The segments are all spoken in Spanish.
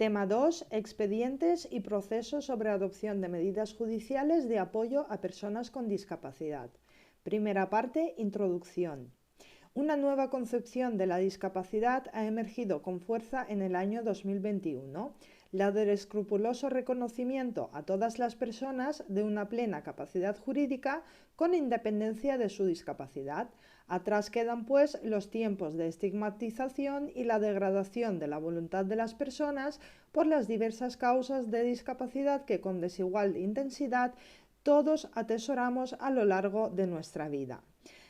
Tema 2. Expedientes y procesos sobre adopción de medidas judiciales de apoyo a personas con discapacidad. Primera parte. Introducción. Una nueva concepción de la discapacidad ha emergido con fuerza en el año 2021, la del escrupuloso reconocimiento a todas las personas de una plena capacidad jurídica con independencia de su discapacidad. Atrás quedan, pues, los tiempos de estigmatización y la degradación de la voluntad de las personas por las diversas causas de discapacidad que con desigual intensidad todos atesoramos a lo largo de nuestra vida.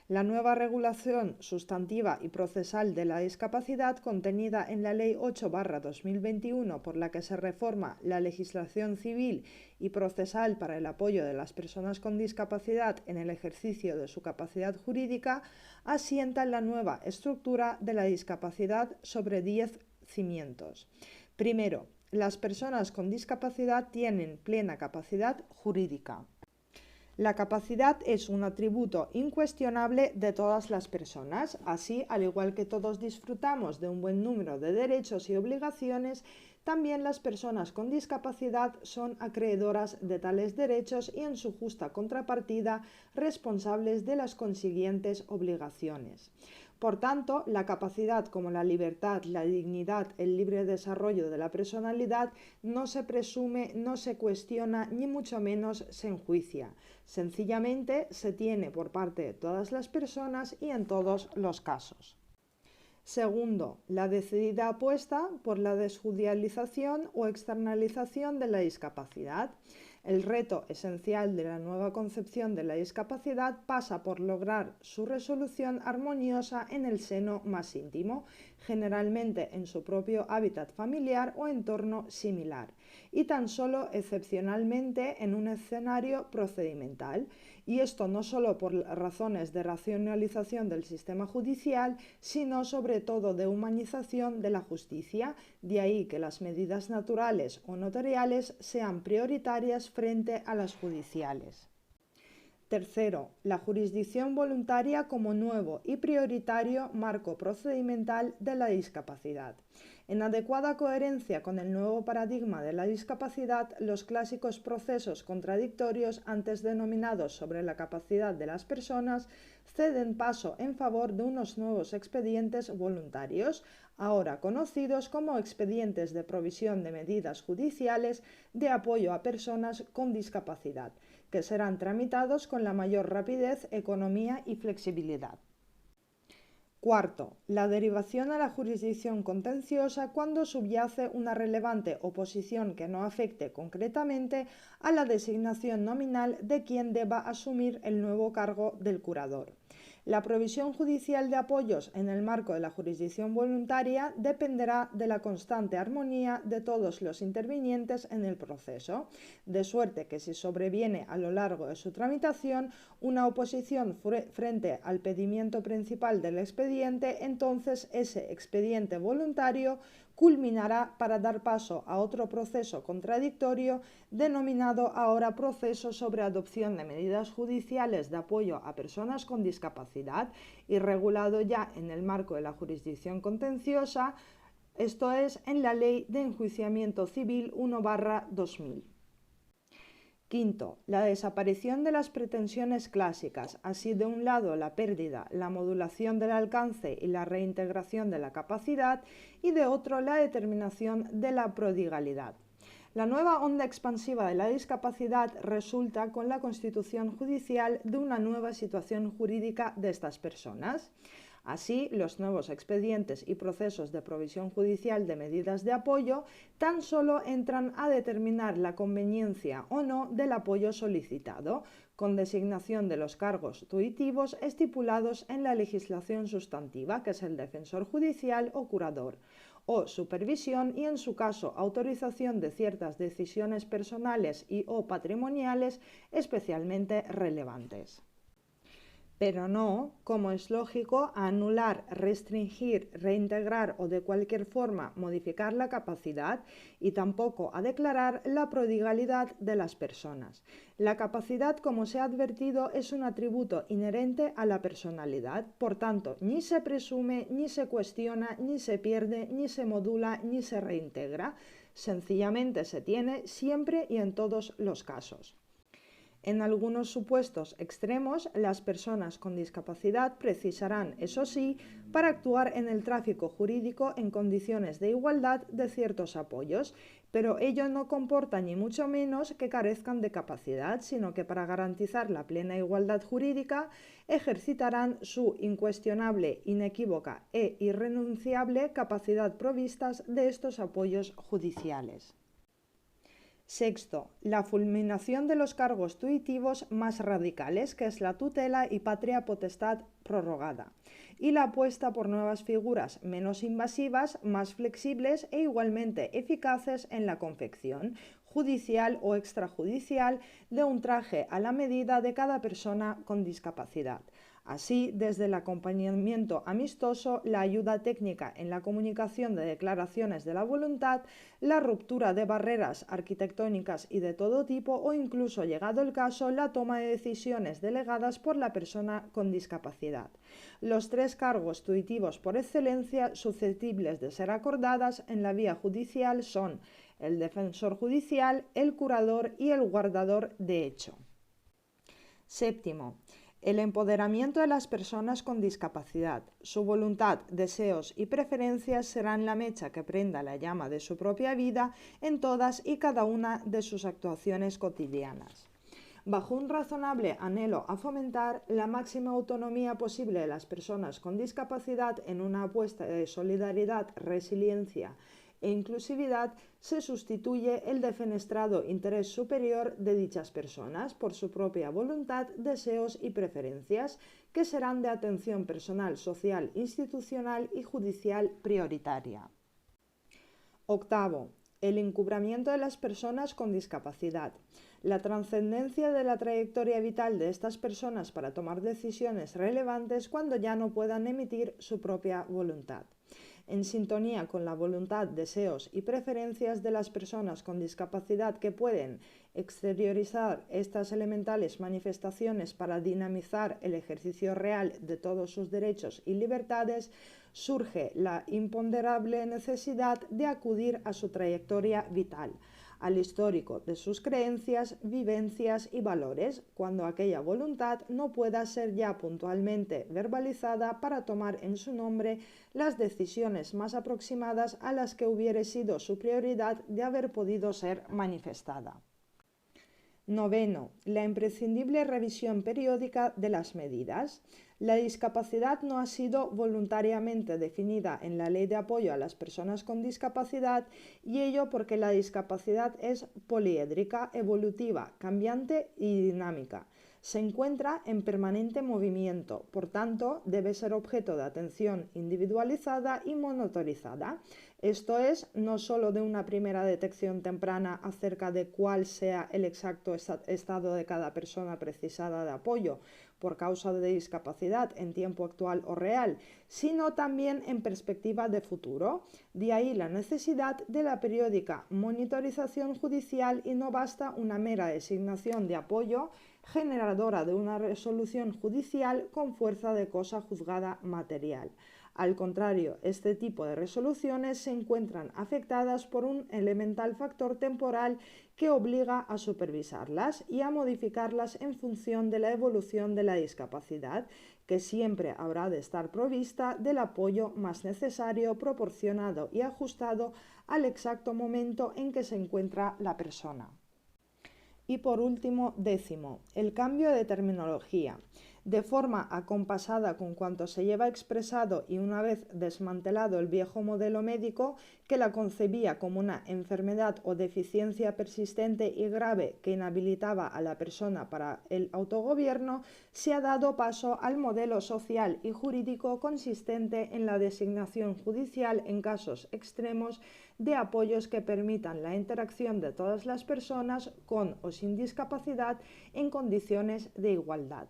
La nueva regulación sustantiva y procesal de la discapacidad contenida en la Ley 8/2021, por la que se reforma la legislación civil y procesal para el apoyo de las personas con discapacidad en el ejercicio de su capacidad jurídica, asienta la nueva estructura de la discapacidad sobre 10 cimientos. Primero, las personas con discapacidad tienen plena capacidad jurídica. La capacidad es un atributo incuestionable de todas las personas. Así, al igual que todos disfrutamos de un buen número de derechos y obligaciones, también las personas con discapacidad son acreedoras de tales derechos y, en su justa contrapartida, responsables de las consiguientes obligaciones. Por tanto, la capacidad, como la libertad, la dignidad, el libre desarrollo de la personalidad, no se presume, no se cuestiona, ni mucho menos se enjuicia. Sencillamente se tiene por parte de todas las personas y en todos los casos. Segundo, la decidida apuesta por la desjudicialización o externalización de la discapacidad. El reto esencial de la nueva concepción de la discapacidad pasa por lograr su resolución armoniosa en el seno más íntimo, generalmente en su propio hábitat familiar o entorno similar, y tan solo excepcionalmente en un escenario procedimental, y esto no solo por razones de racionalización del sistema judicial, sino sobre todo de humanización de la justicia, de ahí que las medidas naturales o notariales sean prioritarias frente a las judiciales. Tercero, la jurisdicción voluntaria como nuevo y prioritario marco procedimental de la discapacidad. En adecuada coherencia con el nuevo paradigma de la discapacidad, los clásicos procesos contradictorios antes denominados sobre la capacidad de las personas ceden paso en favor de unos nuevos expedientes voluntarios, ahora conocidos como expedientes de provisión de medidas judiciales de apoyo a personas con discapacidad, que serán tramitados con la mayor rapidez, economía y flexibilidad. Cuarto, la derivación a la jurisdicción contenciosa cuando subyace una relevante oposición que no afecte concretamente a la designación nominal de quien deba asumir el nuevo cargo del curador. La provisión judicial de apoyos en el marco de la jurisdicción voluntaria dependerá de la constante armonía de todos los intervinientes en el proceso, de suerte que si sobreviene a lo largo de su tramitación una oposición frente al pedimiento principal del expediente, entonces ese expediente voluntario culminará para dar paso a otro proceso contradictorio denominado ahora proceso sobre adopción de medidas judiciales de apoyo a personas con discapacidad y regulado ya en el marco de la jurisdicción contenciosa, esto es, en la Ley de Enjuiciamiento Civil 1/2000. Quinto, la desaparición de las pretensiones clásicas, así de un lado la pérdida, la modulación del alcance y la reintegración de la capacidad, y de otro la determinación de la prodigalidad. La nueva onda expansiva de la discapacidad resulta con la constitución judicial de una nueva situación jurídica de estas personas. Así, los nuevos expedientes y procesos de provisión judicial de medidas de apoyo tan solo entran a determinar la conveniencia o no del apoyo solicitado, con designación de los cargos tuitivos estipulados en la legislación sustantiva, que es el defensor judicial o curador, o supervisión y, en su caso, autorización de ciertas decisiones personales y o patrimoniales especialmente relevantes. pero no, como es lógico, a anular, restringir, reintegrar o de cualquier forma modificar la capacidad y tampoco a declarar la prodigalidad de las personas. La capacidad, como se ha advertido, es un atributo inherente a la personalidad, por tanto, ni se presume, ni se cuestiona, ni se pierde, ni se modula, ni se reintegra. Sencillamente se tiene siempre y en todos los casos. En algunos supuestos extremos, las personas con discapacidad precisarán, eso sí, para actuar en el tráfico jurídico en condiciones de igualdad de ciertos apoyos, pero ello no comporta ni mucho menos que carezcan de capacidad, sino que para garantizar la plena igualdad jurídica ejercitarán su incuestionable, inequívoca e irrenunciable capacidad provistas de estos apoyos judiciales. Sexto, la fulminación de los cargos tuitivos más radicales, que es la tutela y patria potestad prorrogada, y la apuesta por nuevas figuras menos invasivas, más flexibles e igualmente eficaces en la confección judicial o extrajudicial de un traje a la medida de cada persona con discapacidad. Así, desde el acompañamiento amistoso, la ayuda técnica en la comunicación de declaraciones de la voluntad, la ruptura de barreras arquitectónicas y de todo tipo o incluso, llegado el caso, la toma de decisiones delegadas por la persona con discapacidad. Los tres cargos tuitivos por excelencia susceptibles de ser acordadas en la vía judicial son el defensor judicial, el curador y el guardador de hecho. Séptimo, el empoderamiento de las personas con discapacidad. Su voluntad, deseos y preferencias serán la mecha que prenda la llama de su propia vida en todas y cada una de sus actuaciones cotidianas. Bajo un razonable anhelo a fomentar la máxima autonomía posible de las personas con discapacidad en una apuesta de solidaridad, resiliencia e inclusividad, se sustituye el defenestrado interés superior de dichas personas por su propia voluntad, deseos y preferencias, que serán de atención personal, social, institucional y judicial prioritaria. Octavo, el encubrimiento de las personas con discapacidad. La trascendencia de la trayectoria vital de estas personas para tomar decisiones relevantes cuando ya no puedan emitir su propia voluntad. En sintonía con la voluntad, deseos y preferencias de las personas con discapacidad que pueden exteriorizar estas elementales manifestaciones para dinamizar el ejercicio real de todos sus derechos y libertades, surge la imponderable necesidad de acudir a su trayectoria vital, al histórico de sus creencias, vivencias y valores, cuando aquella voluntad no pueda ser ya puntualmente verbalizada para tomar en su nombre las decisiones más aproximadas a las que hubiera sido su prioridad de haber podido ser manifestada. Noveno, la imprescindible revisión periódica de las medidas. La discapacidad no ha sido voluntariamente definida en la Ley de Apoyo a las Personas con Discapacidad, y ello porque la discapacidad es poliédrica, evolutiva, cambiante y dinámica. Se encuentra en permanente movimiento, por tanto, debe ser objeto de atención individualizada y monitorizada. Esto es, no solo de una primera detección temprana acerca de cuál sea el exacto estado de cada persona precisada de apoyo por causa de discapacidad en tiempo actual o real, sino también en perspectiva de futuro. De ahí la necesidad de la periódica monitorización judicial, y no basta una mera designación de apoyo generadora de una resolución judicial con fuerza de cosa juzgada material. Al contrario, este tipo de resoluciones se encuentran afectadas por un elemental factor temporal que obliga a supervisarlas y a modificarlas en función de la evolución de la discapacidad, que siempre habrá de estar provista del apoyo más necesario, proporcionado y ajustado al exacto momento en que se encuentra la persona. Y por último, décimo, el cambio de terminología. De forma acompasada con cuanto se lleva expresado y una vez desmantelado el viejo modelo médico que la concebía como una enfermedad o deficiencia persistente y grave que inhabilitaba a la persona para el autogobierno, se ha dado paso al modelo social y jurídico consistente en la designación judicial en casos extremos de apoyos que permitan la interacción de todas las personas con o sin discapacidad en condiciones de igualdad.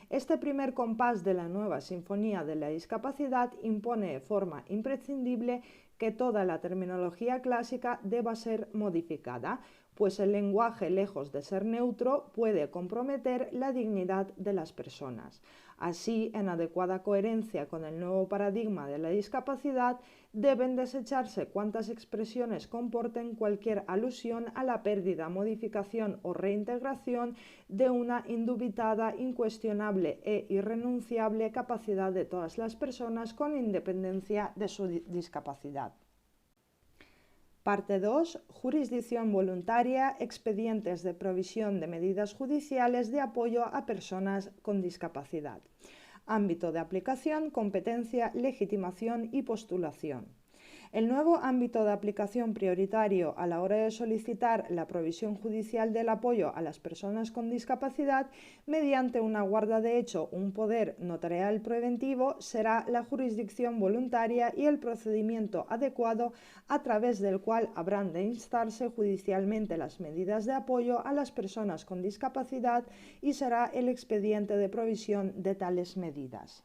Este primer compás de la nueva Sinfonía de la Discapacidad impone de forma imprescindible que toda la terminología clásica deba ser modificada, pues el lenguaje, lejos de ser neutro, puede comprometer la dignidad de las personas. Así, en adecuada coherencia con el nuevo paradigma de la discapacidad, deben desecharse cuantas expresiones comporten cualquier alusión a la pérdida, modificación o reintegración de una indubitada, incuestionable e irrenunciable capacidad de todas las personas con independencia de su discapacidad. Parte 2. Jurisdicción voluntaria, expedientes de provisión de medidas judiciales de apoyo a personas con discapacidad. Ámbito de aplicación, competencia, legitimación y postulación. El nuevo ámbito de aplicación prioritario a la hora de solicitar la provisión judicial del apoyo a las personas con discapacidad mediante una guarda de hecho o un poder notarial preventivo será la jurisdicción voluntaria y el procedimiento adecuado a través del cual habrán de instarse judicialmente las medidas de apoyo a las personas con discapacidad y será el expediente de provisión de tales medidas.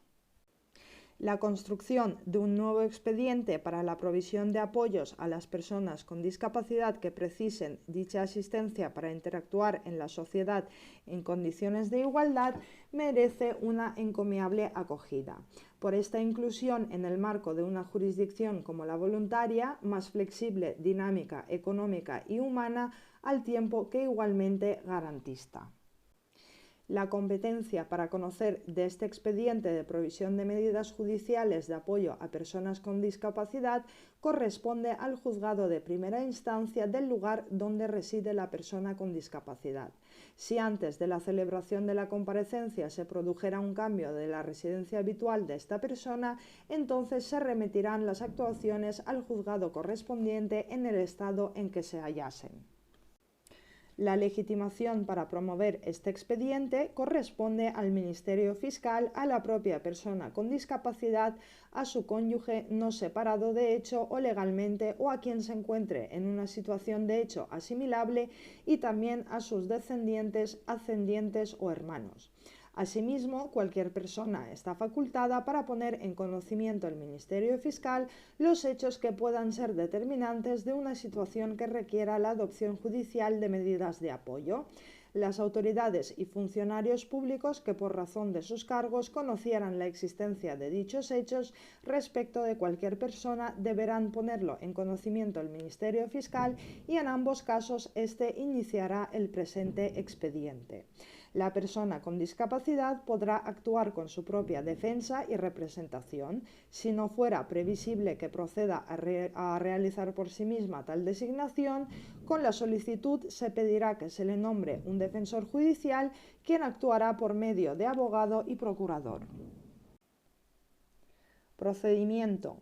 La construcción de un nuevo expediente para la provisión de apoyos a las personas con discapacidad que precisen dicha asistencia para interactuar en la sociedad en condiciones de igualdad merece una encomiable acogida. Por esta inclusión en el marco de una jurisdicción como la voluntaria, más flexible, dinámica, económica y humana, al tiempo que igualmente garantista. La competencia para conocer de este expediente de provisión de medidas judiciales de apoyo a personas con discapacidad corresponde al juzgado de primera instancia del lugar donde reside la persona con discapacidad. Si antes de la celebración de la comparecencia se produjera un cambio de la residencia habitual de esta persona, entonces se remitirán las actuaciones al juzgado correspondiente en el estado en que se hallasen. La legitimación para promover este expediente corresponde al Ministerio Fiscal, a la propia persona con discapacidad, a su cónyuge no separado de hecho o legalmente o a quien se encuentre en una situación de hecho asimilable y también a sus descendientes, ascendientes o hermanos. Asimismo, cualquier persona está facultada para poner en conocimiento del Ministerio Fiscal los hechos que puedan ser determinantes de una situación que requiera la adopción judicial de medidas de apoyo. Las autoridades y funcionarios públicos que por razón de sus cargos conocieran la existencia de dichos hechos respecto de cualquier persona deberán ponerlo en conocimiento del Ministerio Fiscal y en ambos casos éste iniciará el presente expediente. La persona con discapacidad podrá actuar con su propia defensa y representación. Si no fuera previsible que proceda a realizar por sí misma tal designación, con la solicitud se pedirá que se le nombre un defensor judicial, quien actuará por medio de abogado y procurador. Procedimiento.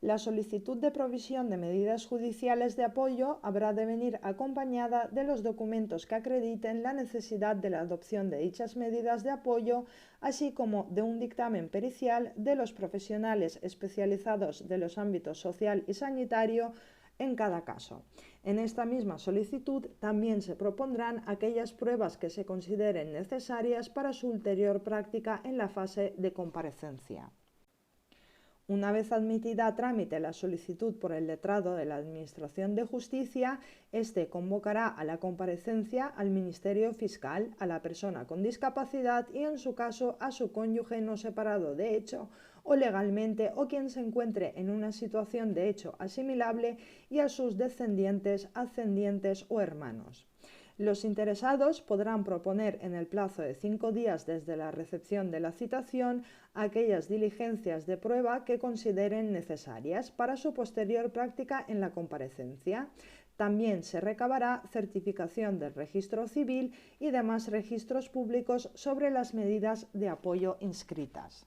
La solicitud de provisión de medidas judiciales de apoyo habrá de venir acompañada de los documentos que acrediten la necesidad de la adopción de dichas medidas de apoyo, así como de un dictamen pericial de los profesionales especializados de los ámbitos social y sanitario en cada caso. En esta misma solicitud también se propondrán aquellas pruebas que se consideren necesarias para su ulterior práctica en la fase de comparecencia. Una vez admitida a trámite la solicitud por el letrado de la Administración de Justicia, éste convocará a la comparecencia al Ministerio Fiscal, a la persona con discapacidad y, en su caso, a su cónyuge no separado de hecho o legalmente o quien se encuentre en una situación de hecho asimilable y a sus descendientes, ascendientes o hermanos. Los interesados podrán proponer en el plazo de 5 días desde la recepción de la citación aquellas diligencias de prueba que consideren necesarias para su posterior práctica en la comparecencia. También se recabará certificación del registro civil y demás registros públicos sobre las medidas de apoyo inscritas.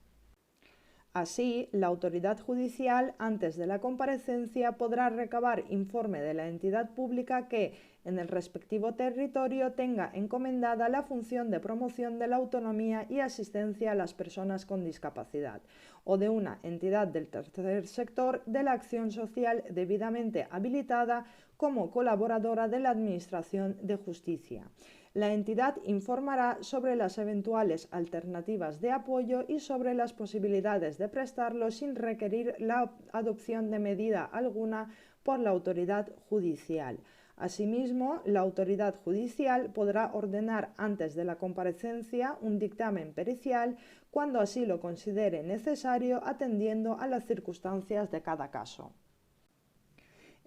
Así, la autoridad judicial, antes de la comparecencia, podrá recabar informe de la entidad pública que, en el respectivo territorio, tenga encomendada la función de promoción de la autonomía y asistencia a las personas con discapacidad, o de una entidad del tercer sector de la acción social debidamente habilitada como colaboradora de la Administración de Justicia. La entidad informará sobre las eventuales alternativas de apoyo y sobre las posibilidades de prestarlo sin requerir la adopción de medida alguna por la autoridad judicial. Asimismo, la autoridad judicial podrá ordenar antes de la comparecencia un dictamen pericial cuando así lo considere necesario, atendiendo a las circunstancias de cada caso.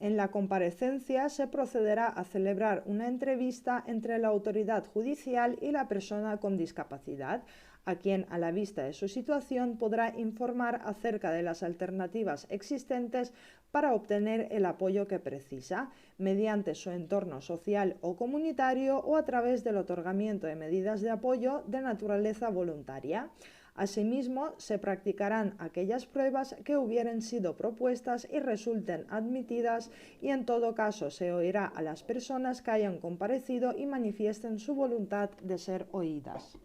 En la comparecencia se procederá a celebrar una entrevista entre la autoridad judicial y la persona con discapacidad, a quien, a la vista de su situación, podrá informar acerca de las alternativas existentes para obtener el apoyo que precisa, mediante su entorno social o comunitario o a través del otorgamiento de medidas de apoyo de naturaleza voluntaria. Asimismo, se practicarán aquellas pruebas que hubieran sido propuestas y resulten admitidas, y en todo caso se oirá a las personas que hayan comparecido y manifiesten su voluntad de ser oídas.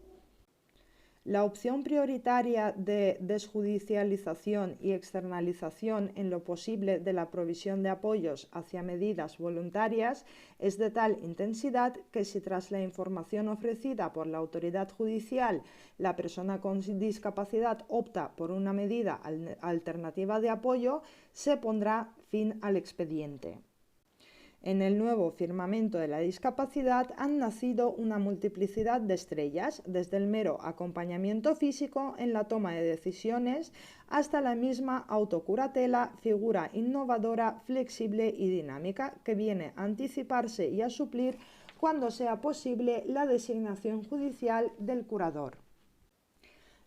La opción prioritaria de desjudicialización y externalización en lo posible de la provisión de apoyos hacia medidas voluntarias es de tal intensidad que si tras la información ofrecida por la autoridad judicial la persona con discapacidad opta por una medida alternativa de apoyo, se pondrá fin al expediente. En el nuevo firmamento de la discapacidad han nacido una multiplicidad de estrellas, desde el mero acompañamiento físico en la toma de decisiones hasta la misma autocuratela, figura innovadora, flexible y dinámica que viene a anticiparse y a suplir, cuando sea posible, la designación judicial del curador.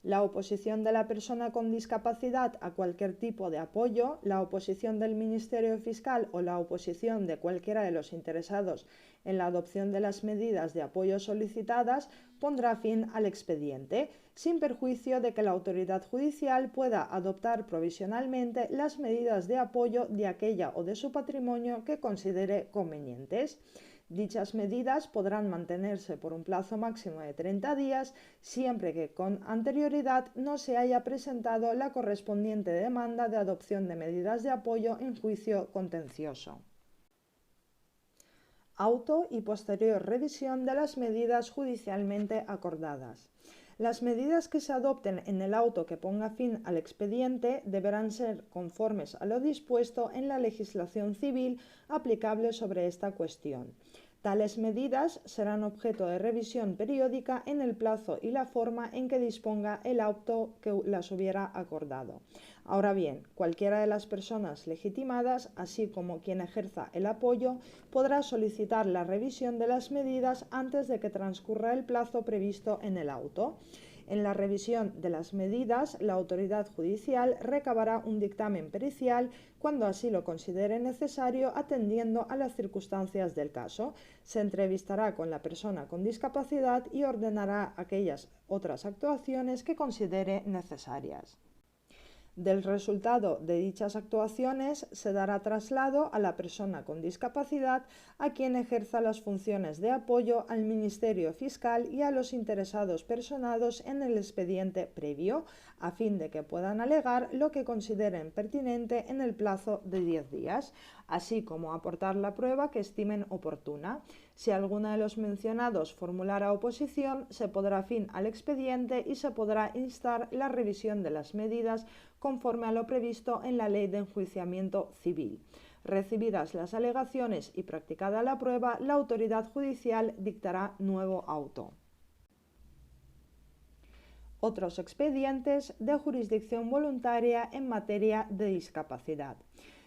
La oposición de la persona con discapacidad a cualquier tipo de apoyo, la oposición del Ministerio Fiscal o la oposición de cualquiera de los interesados en la adopción de las medidas de apoyo solicitadas pondrá fin al expediente, sin perjuicio de que la autoridad judicial pueda adoptar provisionalmente las medidas de apoyo de aquella o de su patrimonio que considere convenientes. Dichas medidas podrán mantenerse por un plazo máximo de 30 días, siempre que con anterioridad no se haya presentado la correspondiente demanda de adopción de medidas de apoyo en juicio contencioso. Auto y posterior revisión de las medidas judicialmente acordadas. Las medidas que se adopten en el auto que ponga fin al expediente deberán ser conformes a lo dispuesto en la legislación civil aplicable sobre esta cuestión. Tales medidas serán objeto de revisión periódica en el plazo y la forma en que disponga el auto que las hubiera acordado. Ahora bien, cualquiera de las personas legitimadas, así como quien ejerza el apoyo, podrá solicitar la revisión de las medidas antes de que transcurra el plazo previsto en el auto. En la revisión de las medidas, la autoridad judicial recabará un dictamen pericial cuando así lo considere necesario, atendiendo a las circunstancias del caso. Se entrevistará con la persona con discapacidad y ordenará aquellas otras actuaciones que considere necesarias. Del resultado de dichas actuaciones se dará traslado a la persona con discapacidad, a quien ejerza las funciones de apoyo, al Ministerio Fiscal y a los interesados personados en el expediente previo, a fin de que puedan alegar lo que consideren pertinente en el plazo de 10 días, así como aportar la prueba que estimen oportuna. Si alguno de los mencionados formulara oposición, se pondrá fin al expediente y se podrá instar la revisión de las medidas conforme a lo previsto en la Ley de Enjuiciamiento Civil. Recibidas las alegaciones y practicada la prueba, la autoridad judicial dictará nuevo auto. Otros expedientes de jurisdicción voluntaria en materia de discapacidad.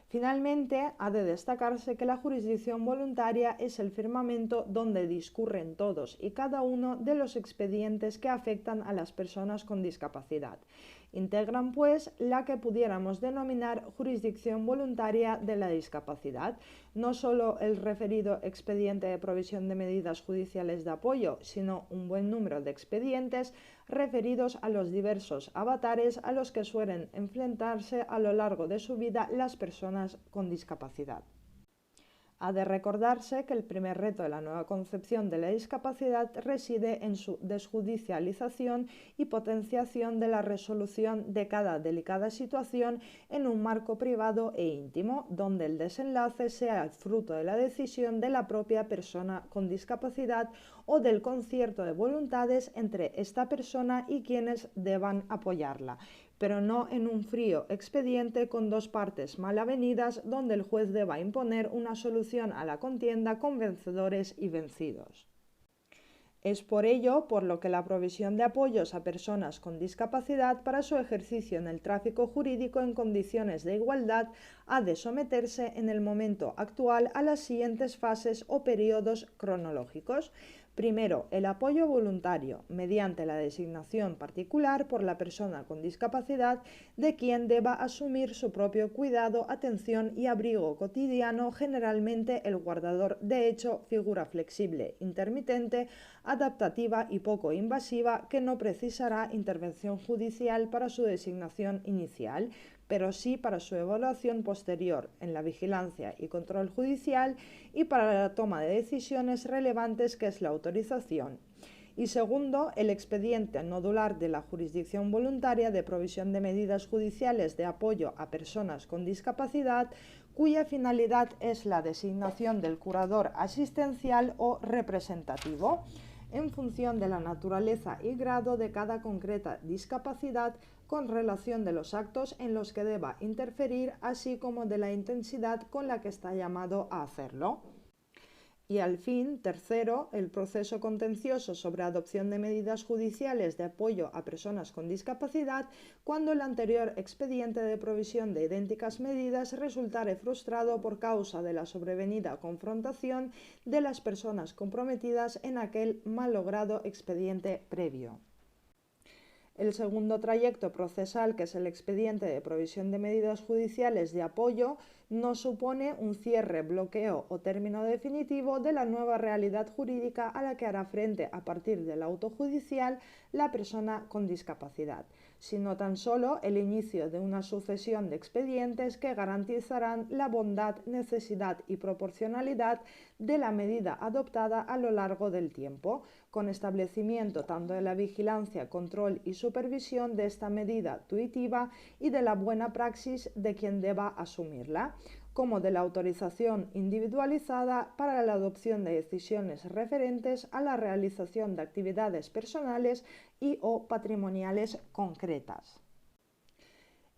Finalmente, ha de destacarse que la jurisdicción voluntaria es el firmamento donde discurren todos y cada uno de los expedientes que afectan a las personas con discapacidad. Integran, pues, la que pudiéramos denominar jurisdicción voluntaria de la discapacidad, no solo el referido expediente de provisión de medidas judiciales de apoyo, sino un buen número de expedientes referidos a los diversos avatares a los que suelen enfrentarse a lo largo de su vida las personas con discapacidad. Ha de recordarse que el primer reto de la nueva concepción de la discapacidad reside en su desjudicialización y potenciación de la resolución de cada delicada situación en un marco privado e íntimo, donde el desenlace sea fruto de la decisión de la propia persona con discapacidad o del concierto de voluntades entre esta persona y quienes deban apoyarla, pero no en un frío expediente con dos partes mal avenidas donde el juez deba imponer una solución a la contienda con vencedores y vencidos. Es por ello por lo que la provisión de apoyos a personas con discapacidad para su ejercicio en el tráfico jurídico en condiciones de igualdad ha de someterse en el momento actual a las siguientes fases o periodos cronológicos. Primero, el apoyo voluntario, mediante la designación particular por la persona con discapacidad de quien deba asumir su propio cuidado, atención y abrigo cotidiano, generalmente el guardador de hecho, figura flexible, intermitente, adaptativa y poco invasiva que no precisará intervención judicial para su designación inicial, pero sí para su evaluación posterior en la vigilancia y control judicial y para la toma de decisiones relevantes que es la autorización. Y segundo, el expediente nodular de la jurisdicción voluntaria de provisión de medidas judiciales de apoyo a personas con discapacidad, cuya finalidad es la designación del curador asistencial o representativo, en función de la naturaleza y grado de cada concreta discapacidad, con relación de los actos en los que deba interferir, así como de la intensidad con la que está llamado a hacerlo. Y al fin, tercero, el proceso contencioso sobre adopción de medidas judiciales de apoyo a personas con discapacidad, cuando el anterior expediente de provisión de idénticas medidas resultare frustrado por causa de la sobrevenida confrontación de las personas comprometidas en aquel malogrado expediente previo. El segundo trayecto procesal, que es el expediente de provisión de medidas judiciales de apoyo, no supone un cierre, bloqueo o término definitivo de la nueva realidad jurídica a la que hará frente a partir del auto judicial la persona con discapacidad, sino tan solo el inicio de una sucesión de expedientes que garantizarán la bondad, necesidad y proporcionalidad de la medida adoptada a lo largo del tiempo, con establecimiento tanto de la vigilancia, control y supervisión de esta medida tuitiva y de la buena praxis de quien deba asumirla, como de la autorización individualizada para la adopción de decisiones referentes a la realización de actividades personales y o patrimoniales concretas.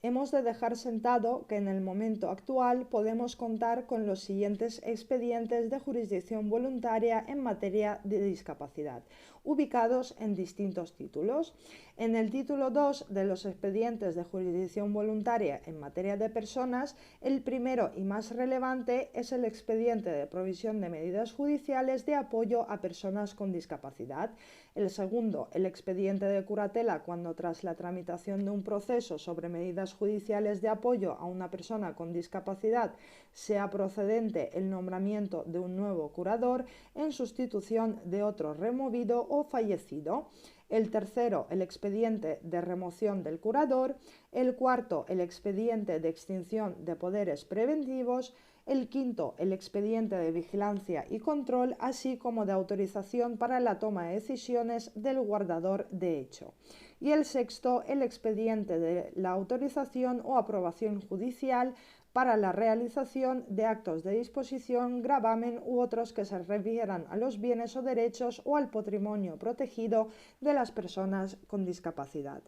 Hemos de dejar sentado que en el momento actual podemos contar con los siguientes expedientes de jurisdicción voluntaria en materia de discapacidad, ubicados en distintos títulos. En el título 2 de los expedientes de jurisdicción voluntaria en materia de personas, el primero y más relevante es el expediente de provisión de medidas judiciales de apoyo a personas con discapacidad. El segundo, el expediente de curatela, cuando tras la tramitación de un proceso sobre medidas judiciales de apoyo a una persona con discapacidad sea procedente el nombramiento de un nuevo curador en sustitución de otro removido o fallecido. El tercero, el expediente de remoción del curador. El cuarto, el expediente de extinción de poderes preventivos. El quinto, el expediente de vigilancia y control, así como de autorización para la toma de decisiones del guardador de hecho. Y el sexto, el expediente de la autorización o aprobación judicial para la realización de actos de disposición, gravamen u otros que se refieran a los bienes o derechos o al patrimonio protegido de las personas con discapacidad.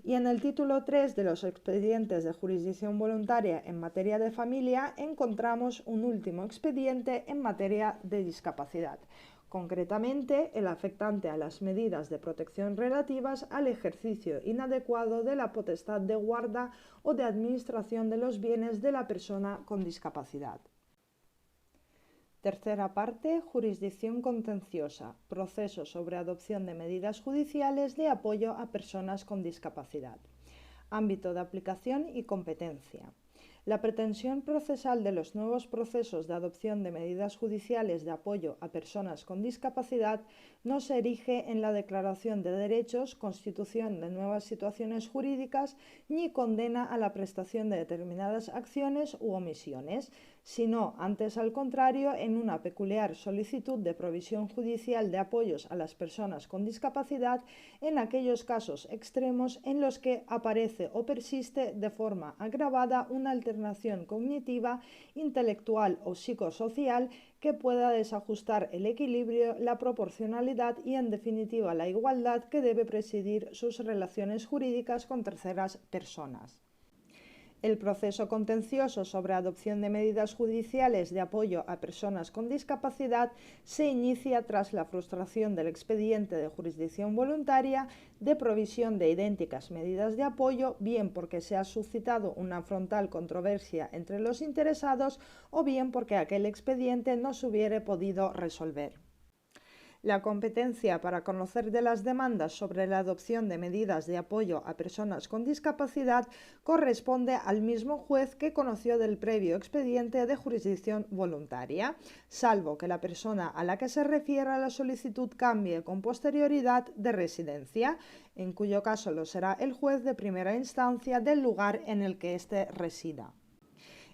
Y en el título 3 de los expedientes de jurisdicción voluntaria en materia de familia encontramos un último expediente en materia de discapacidad, concretamente el afectante a las medidas de protección relativas al ejercicio inadecuado de la potestad de guarda o de administración de los bienes de la persona con discapacidad. Tercera parte, jurisdicción contenciosa, proceso sobre adopción de medidas judiciales de apoyo a personas con discapacidad. Ámbito de aplicación y competencia. La pretensión procesal de los nuevos procesos de adopción de medidas judiciales de apoyo a personas con discapacidad no se erige en la declaración de derechos, constitución de nuevas situaciones jurídicas, ni condena a la prestación de determinadas acciones u omisiones, sino antes al contrario en una peculiar solicitud de provisión judicial de apoyos a las personas con discapacidad en aquellos casos extremos en los que aparece o persiste de forma agravada una alteración cognitiva, intelectual o psicosocial que pueda desajustar el equilibrio, la proporcionalidad y, en definitiva, la igualdad que debe presidir sus relaciones jurídicas con terceras personas. El proceso contencioso sobre adopción de medidas judiciales de apoyo a personas con discapacidad se inicia tras la frustración del expediente de jurisdicción voluntaria de provisión de idénticas medidas de apoyo, bien porque se ha suscitado una frontal controversia entre los interesados o bien porque aquel expediente no se hubiera podido resolver. La competencia para conocer de las demandas sobre la adopción de medidas de apoyo a personas con discapacidad corresponde al mismo juez que conoció del previo expediente de jurisdicción voluntaria, salvo que la persona a la que se refiera la solicitud cambie con posterioridad de residencia, en cuyo caso lo será el juez de primera instancia del lugar en el que éste resida.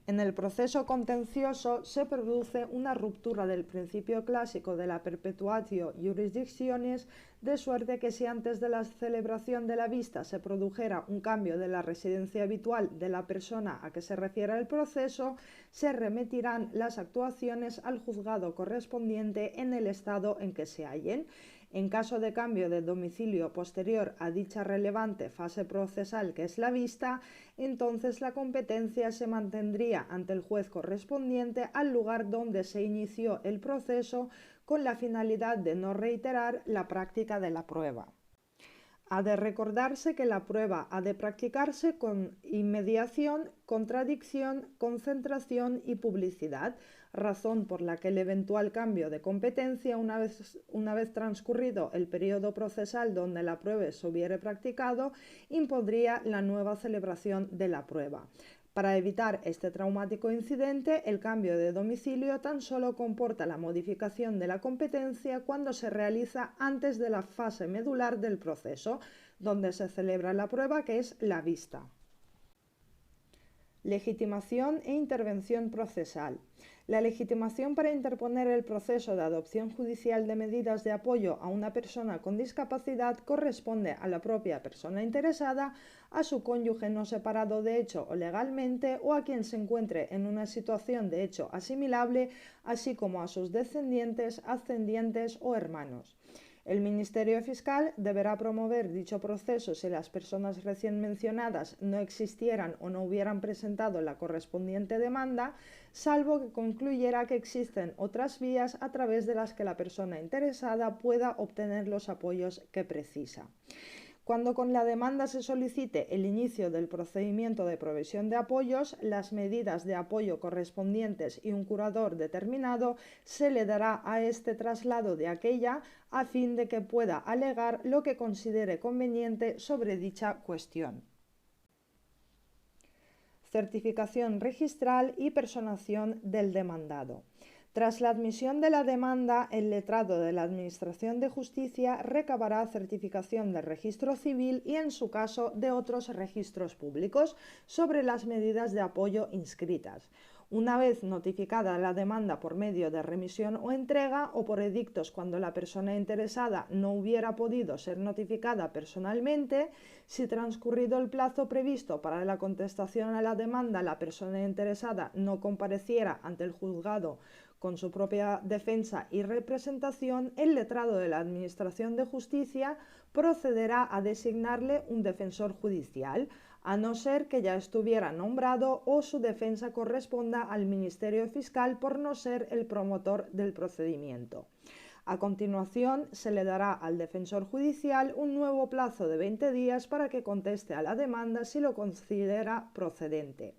En el proceso contencioso se produce una ruptura del principio clásico de la perpetuatio jurisdictionis, de suerte que si antes de la celebración de la vista se produjera un cambio de la residencia habitual de la persona a que se refiere el proceso, se remitirán las actuaciones al juzgado correspondiente en el estado en que se hallen. En caso de cambio de domicilio posterior a dicha relevante fase procesal que es la vista, entonces la competencia se mantendría ante el juez correspondiente al lugar donde se inició el proceso con la finalidad de no reiterar la práctica de la prueba. Ha de recordarse que la prueba ha de practicarse con inmediación, contradicción, concentración y publicidad, razón por la que el eventual cambio de competencia, una vez transcurrido el periodo procesal donde la prueba se hubiere practicado, impondría la nueva celebración de la prueba. Para evitar este traumático incidente, el cambio de domicilio tan solo comporta la modificación de la competencia cuando se realiza antes de la fase medular del proceso, donde se celebra la prueba, que es la vista. Legitimación e intervención procesal. La legitimación para interponer el proceso de adopción judicial de medidas de apoyo a una persona con discapacidad corresponde a la propia persona interesada, a su cónyuge no separado de hecho o legalmente o a quien se encuentre en una situación de hecho asimilable, así como a sus descendientes, ascendientes o hermanos. El Ministerio Fiscal deberá promover dicho proceso si las personas recién mencionadas no existieran o no hubieran presentado la correspondiente demanda, salvo que concluyera que existen otras vías a través de las que la persona interesada pueda obtener los apoyos que precisa. Cuando con la demanda se solicite el inicio del procedimiento de provisión de apoyos, las medidas de apoyo correspondientes y un curador determinado, se le dará a este traslado de aquella a fin de que pueda alegar lo que considere conveniente sobre dicha cuestión. Certificación registral y personación del demandado. Tras la admisión de la demanda, el letrado de la Administración de Justicia recabará certificación del registro civil y, en su caso, de otros registros públicos sobre las medidas de apoyo inscritas. Una vez notificada la demanda por medio de remisión o entrega o por edictos cuando la persona interesada no hubiera podido ser notificada personalmente, si transcurrido el plazo previsto para la contestación a la demanda la persona interesada no compareciera ante el juzgado con su propia defensa y representación, el letrado de la Administración de Justicia procederá a designarle un defensor judicial, a no ser que ya estuviera nombrado o su defensa corresponda al Ministerio Fiscal por no ser el promotor del procedimiento. A continuación, se le dará al defensor judicial un nuevo plazo de 20 días para que conteste a la demanda si lo considera procedente.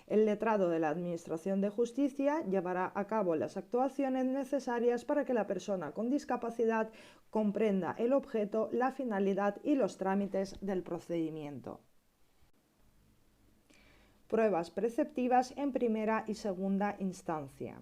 El letrado de la Administración de Justicia llevará a cabo las actuaciones necesarias para que la persona con discapacidad comprenda el objeto, la finalidad y los trámites del procedimiento. Pruebas preceptivas en primera y segunda instancia.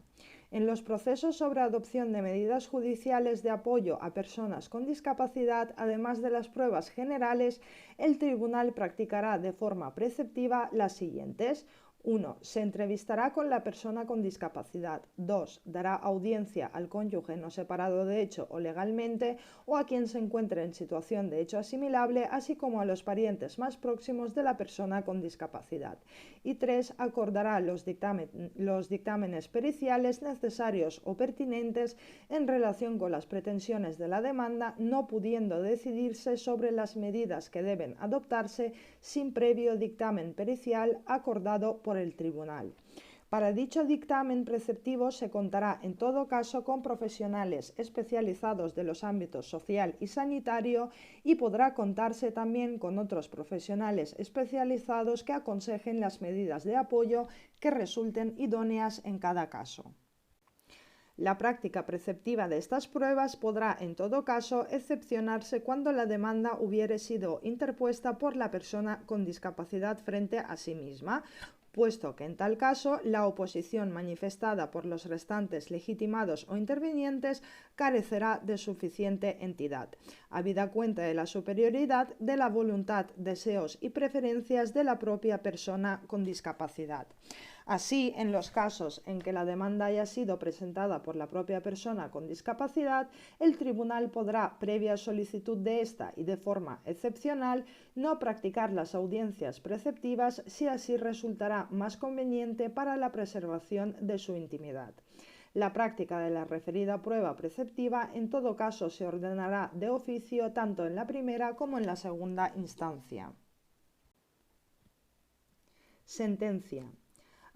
En los procesos sobre adopción de medidas judiciales de apoyo a personas con discapacidad, además de las pruebas generales, el tribunal practicará de forma preceptiva las siguientes. 1. Se entrevistará con la persona con discapacidad. 2. Dará audiencia al cónyuge no separado de hecho o legalmente o a quien se encuentre en situación de hecho asimilable, así como a los parientes más próximos de la persona con discapacidad. Y 3. Acordará los dictámenes periciales necesarios o pertinentes en relación con las pretensiones de la demanda, no pudiendo decidirse sobre las medidas que deben adoptarse sin previo dictamen pericial acordado por el tribunal. Para dicho dictamen preceptivo se contará en todo caso con profesionales especializados de los ámbitos social y sanitario y podrá contarse también con otros profesionales especializados que aconsejen las medidas de apoyo que resulten idóneas en cada caso. La práctica preceptiva de estas pruebas podrá, en todo caso, excepcionarse cuando la demanda hubiere sido interpuesta por la persona con discapacidad frente a sí misma, puesto que en tal caso la oposición manifestada por los restantes legitimados o intervinientes carecerá de suficiente entidad, habida cuenta de la superioridad de la voluntad, deseos y preferencias de la propia persona con discapacidad. Así, en los casos en que la demanda haya sido presentada por la propia persona con discapacidad, el tribunal podrá, previa solicitud de esta y de forma excepcional, no practicar las audiencias preceptivas si así resultará más conveniente para la preservación de su intimidad. La práctica de la referida prueba preceptiva en todo caso se ordenará de oficio tanto en la primera como en la segunda instancia. Sentencia.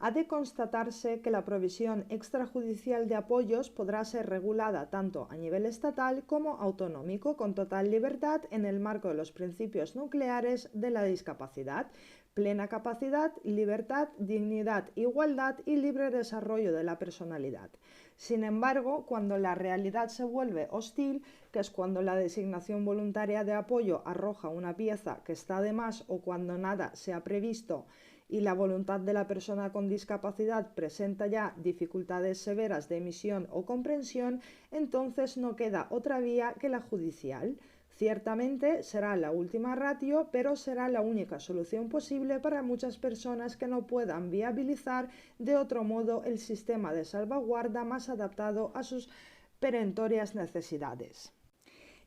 Ha de constatarse que la provisión extrajudicial de apoyos podrá ser regulada tanto a nivel estatal como autonómico con total libertad en el marco de los principios nucleares de la discapacidad, plena capacidad, libertad, dignidad, igualdad y libre desarrollo de la personalidad. Sin embargo, cuando la realidad se vuelve hostil, que es cuando la designación voluntaria de apoyo arroja una pieza que está de más o cuando nada se ha previsto y la voluntad de la persona con discapacidad presenta ya dificultades severas de emisión o comprensión, entonces no queda otra vía que la judicial. Ciertamente será la última ratio, pero será la única solución posible para muchas personas que no puedan viabilizar de otro modo el sistema de salvaguarda más adaptado a sus perentorias necesidades.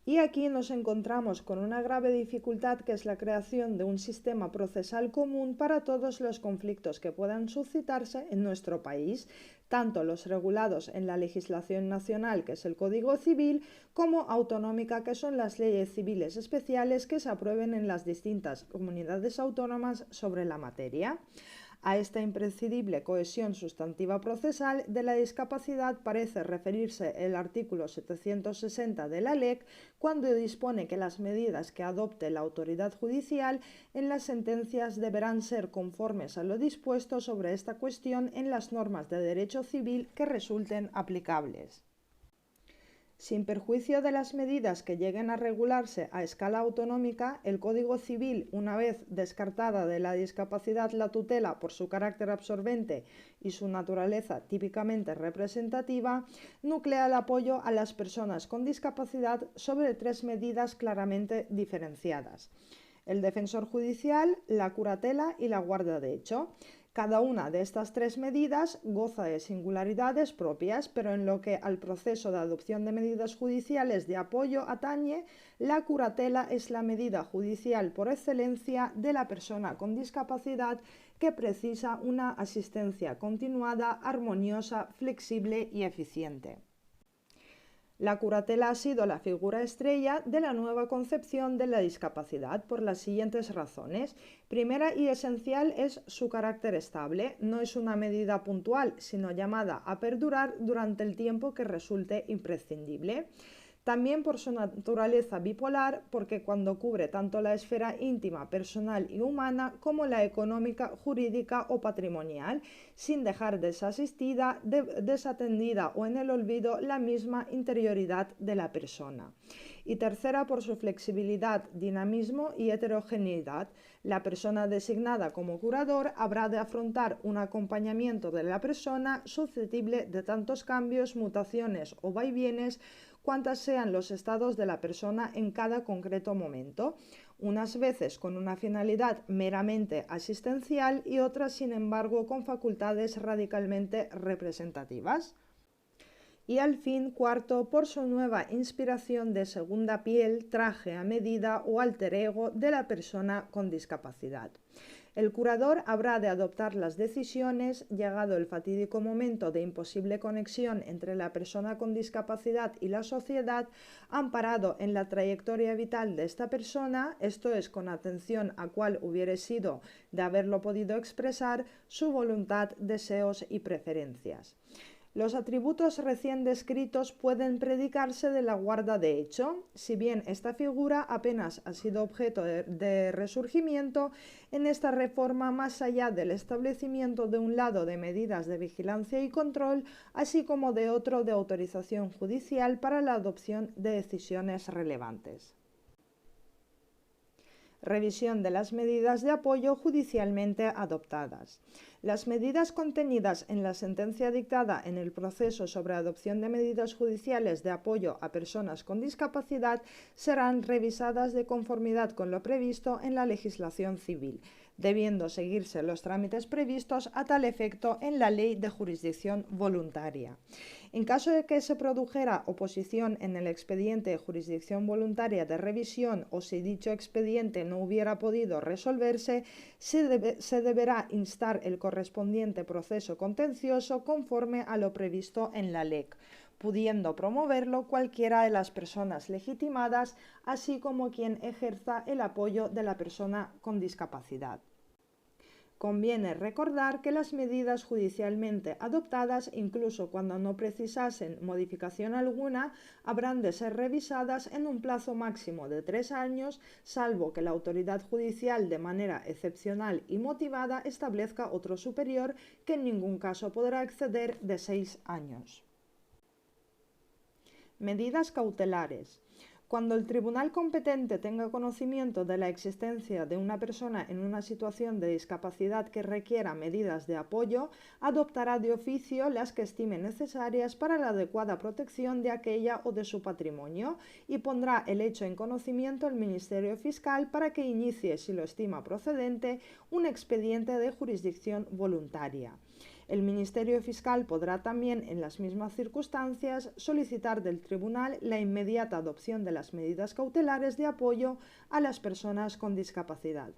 Y aquí nos encontramos con una grave dificultad que es la creación de un sistema procesal común para todos los conflictos que puedan suscitarse en nuestro país, tanto los regulados en la legislación nacional, que es el Código Civil, como autonómica, que son las leyes civiles especiales que se aprueben en las distintas comunidades autónomas sobre la materia. A esta imprescindible cohesión sustantiva procesal de la discapacidad parece referirse el artículo 760 de la LEC cuando dispone que las medidas que adopte la autoridad judicial en las sentencias deberán ser conformes a lo dispuesto sobre esta cuestión en las normas de derecho civil que resulten aplicables. Sin perjuicio de las medidas que lleguen a regularse a escala autonómica, el Código Civil, una vez descartada de la discapacidad la tutela por su carácter absorbente y su naturaleza típicamente representativa, nuclea el apoyo a las personas con discapacidad sobre 3 medidas claramente diferenciadas: el defensor judicial, la curatela y la guarda de hecho. Cada una de estas 3 medidas goza de singularidades propias, pero en lo que al proceso de adopción de medidas judiciales de apoyo atañe, la curatela es la medida judicial por excelencia de la persona con discapacidad que precisa una asistencia continuada, armoniosa, flexible y eficiente. La curatela ha sido la figura estrella de la nueva concepción de la discapacidad por las siguientes razones. Primera y esencial es su carácter estable. No es una medida puntual, sino llamada a perdurar durante el tiempo que resulte imprescindible. También por su naturaleza bipolar, porque cuando cubre tanto la esfera íntima, personal y humana como la económica, jurídica o patrimonial, sin dejar desasistida, desatendida o en el olvido la misma interioridad de la persona. Y tercera, por su flexibilidad, dinamismo y heterogeneidad. La persona designada como curador habrá de afrontar un acompañamiento de la persona susceptible de tantos cambios, mutaciones o vaivienes cuantas sean los estados de la persona en cada concreto momento. unas veces con una finalidad meramente asistencial y otras, sin embargo, con facultades radicalmente representativas. Y al fin, cuarto, por su nueva inspiración de segunda piel, traje a medida o alter ego de la persona con discapacidad. El curador habrá de adoptar las decisiones, llegado el fatídico momento de imposible conexión entre la persona con discapacidad y la sociedad, amparado en la trayectoria vital de esta persona, esto es, con atención a cuál hubiere sido, de haberlo podido expresar, su voluntad, deseos y preferencias. Los atributos recién descritos pueden predicarse de la guarda de hecho, si bien esta figura apenas ha sido objeto de resurgimiento en esta reforma más allá del establecimiento de un lado de medidas de vigilancia y control, así como de otro de autorización judicial para la adopción de decisiones relevantes. Revisión de las medidas de apoyo judicialmente adoptadas. Las medidas contenidas en la sentencia dictada en el proceso sobre adopción de medidas judiciales de apoyo a personas con discapacidad serán revisadas de conformidad con lo previsto en la legislación civil, debiendo seguirse los trámites previstos a tal efecto en la Ley de Jurisdicción Voluntaria. En caso de que se produjera oposición en el expediente de jurisdicción voluntaria de revisión o si dicho expediente no hubiera podido resolverse, se deberá instar el correspondiente proceso contencioso conforme a lo previsto en la LEC, pudiendo promoverlo cualquiera de las personas legitimadas, así como quien ejerza el apoyo de la persona con discapacidad. Conviene recordar que las medidas judicialmente adoptadas, incluso cuando no precisasen modificación alguna, habrán de ser revisadas en un plazo máximo de 3 años, salvo que la autoridad judicial de manera excepcional y motivada establezca otro superior, que en ningún caso podrá exceder de 6 años. Medidas cautelares. Cuando el tribunal competente tenga conocimiento de la existencia de una persona en una situación de discapacidad que requiera medidas de apoyo, adoptará de oficio las que estime necesarias para la adecuada protección de aquella o de su patrimonio y pondrá el hecho en conocimiento al Ministerio Fiscal para que inicie, si lo estima procedente, un expediente de jurisdicción voluntaria. El Ministerio Fiscal podrá también, en las mismas circunstancias, solicitar del Tribunal la inmediata adopción de las medidas cautelares de apoyo a las personas con discapacidad.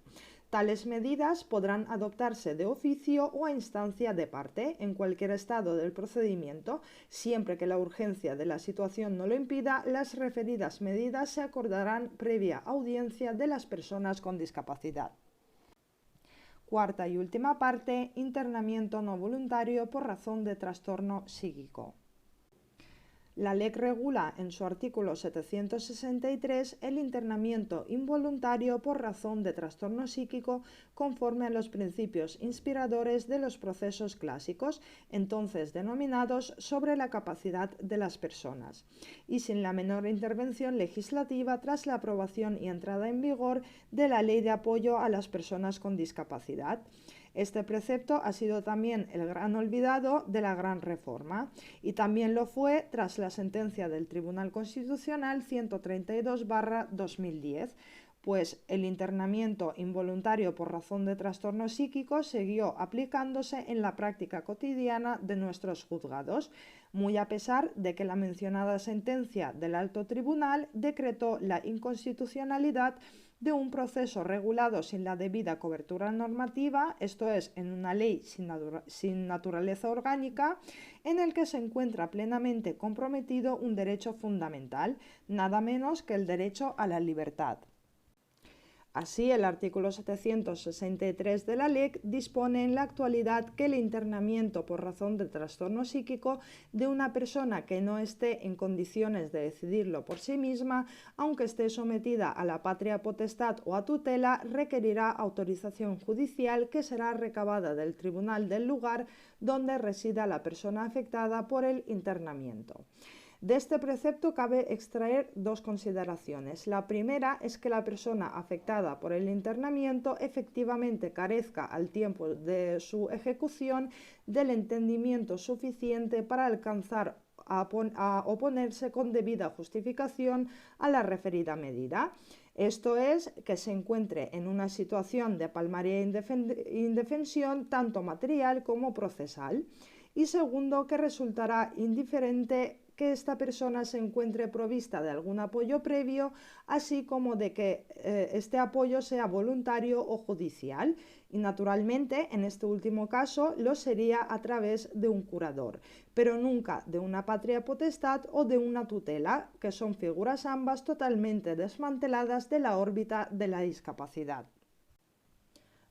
Tales medidas podrán adoptarse de oficio o a instancia de parte, en cualquier estado del procedimiento. Siempre que la urgencia de la situación no lo impida, las referidas medidas se acordarán previa audiencia de las personas con discapacidad. Cuarta y última parte, internamiento no voluntario por razón de trastorno psíquico. La LEC regula en su artículo 763 el internamiento involuntario por razón de trastorno psíquico conforme a los principios inspiradores de los procesos clásicos, entonces denominados sobre la capacidad de las personas, y sin la menor intervención legislativa tras la aprobación y entrada en vigor de la Ley de Apoyo a las Personas con Discapacidad. Este precepto ha sido también el gran olvidado de la Gran Reforma y también lo fue tras la sentencia del Tribunal Constitucional 132/2010, pues el internamiento involuntario por razón de trastorno psíquico siguió aplicándose en la práctica cotidiana de nuestros juzgados, muy a pesar de que la mencionada sentencia del Alto Tribunal decretó la inconstitucionalidad de un proceso regulado sin la debida cobertura normativa, esto es, en una ley sin naturaleza orgánica, en el que se encuentra plenamente comprometido un derecho fundamental, nada menos que el derecho a la libertad. Así, el artículo 763 de la LEC dispone en la actualidad que el internamiento por razón de trastorno psíquico de una persona que no esté en condiciones de decidirlo por sí misma, aunque esté sometida a la patria potestad o a tutela, requerirá autorización judicial que será recabada del tribunal del lugar donde resida la persona afectada por el internamiento. De este precepto cabe extraer dos consideraciones. La primera es que la persona afectada por el internamiento efectivamente carezca al tiempo de su ejecución del entendimiento suficiente para alcanzar a oponerse con debida justificación a la referida medida. Esto es, que se encuentre en una situación de palmaria indefensión tanto material como procesal. Y segundo, que resultará indiferente que esta persona se encuentre provista de algún apoyo previo, así como de que este apoyo sea voluntario o judicial. Y naturalmente, en este último caso, lo sería a través de un curador, pero nunca de una patria potestad o de una tutela, que son figuras ambas totalmente desmanteladas de la órbita de la discapacidad.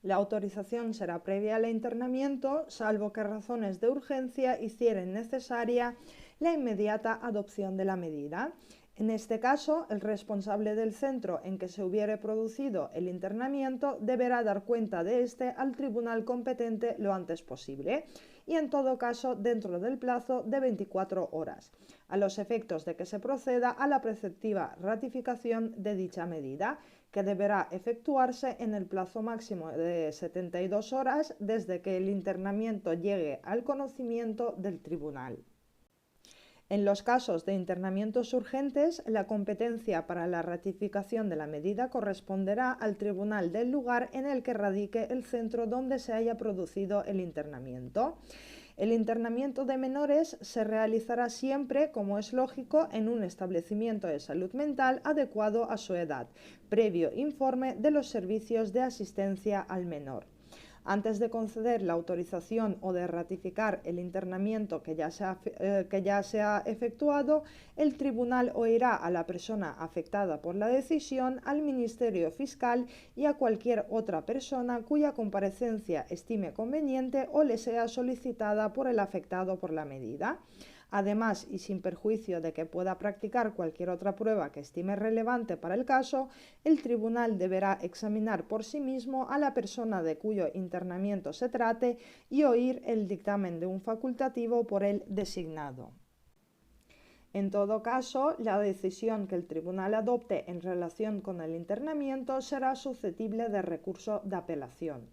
La autorización será previa al internamiento, salvo que razones de urgencia hicieran necesaria la inmediata adopción de la medida. En este caso, el responsable del centro en que se hubiere producido el internamiento deberá dar cuenta de este al tribunal competente lo antes posible y, en todo caso, dentro del plazo de 24 horas, a los efectos de que se proceda a la preceptiva ratificación de dicha medida, que deberá efectuarse en el plazo máximo de 72 horas desde que el internamiento llegue al conocimiento del tribunal. En los casos de internamientos urgentes, la competencia para la ratificación de la medida corresponderá al tribunal del lugar en el que radique el centro donde se haya producido el internamiento. El internamiento de menores se realizará siempre, como es lógico, en un establecimiento de salud mental adecuado a su edad, previo informe de los servicios de asistencia al menor. Antes de conceder la autorización o de ratificar el internamiento que ya se ha efectuado, el tribunal oirá a la persona afectada por la decisión, al Ministerio Fiscal y a cualquier otra persona cuya comparecencia estime conveniente o le sea solicitada por el afectado por la medida. Además, y sin perjuicio de que pueda practicar cualquier otra prueba que estime relevante para el caso, el tribunal deberá examinar por sí mismo a la persona de cuyo internamiento se trate y oír el dictamen de un facultativo por él designado. En todo caso, la decisión que el tribunal adopte en relación con el internamiento será susceptible de recurso de apelación.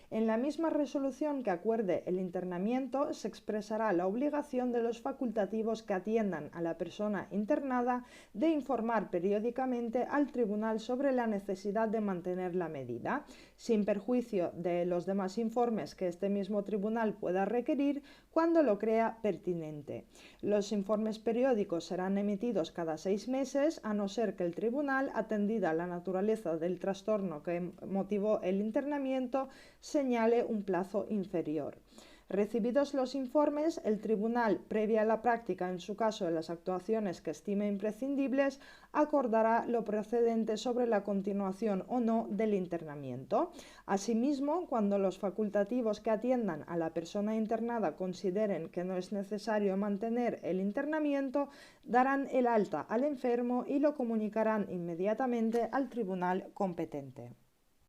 En la misma resolución que acuerde el internamiento se expresará la obligación de los facultativos que atiendan a la persona internada de informar periódicamente al tribunal sobre la necesidad de mantener la medida, sin perjuicio de los demás informes que este mismo tribunal pueda requerir cuando lo crea pertinente. Los informes periódicos serán emitidos cada 6 meses, a no ser que el tribunal, atendida la naturaleza del trastorno que motivó el internamiento, señale un plazo inferior. Recibidos los informes, el tribunal, previa a la práctica en su caso de las actuaciones que estime imprescindibles, acordará lo procedente sobre la continuación o no del internamiento. Asimismo, cuando los facultativos que atiendan a la persona internada consideren que no es necesario mantener el internamiento, darán el alta al enfermo y lo comunicarán inmediatamente al tribunal competente.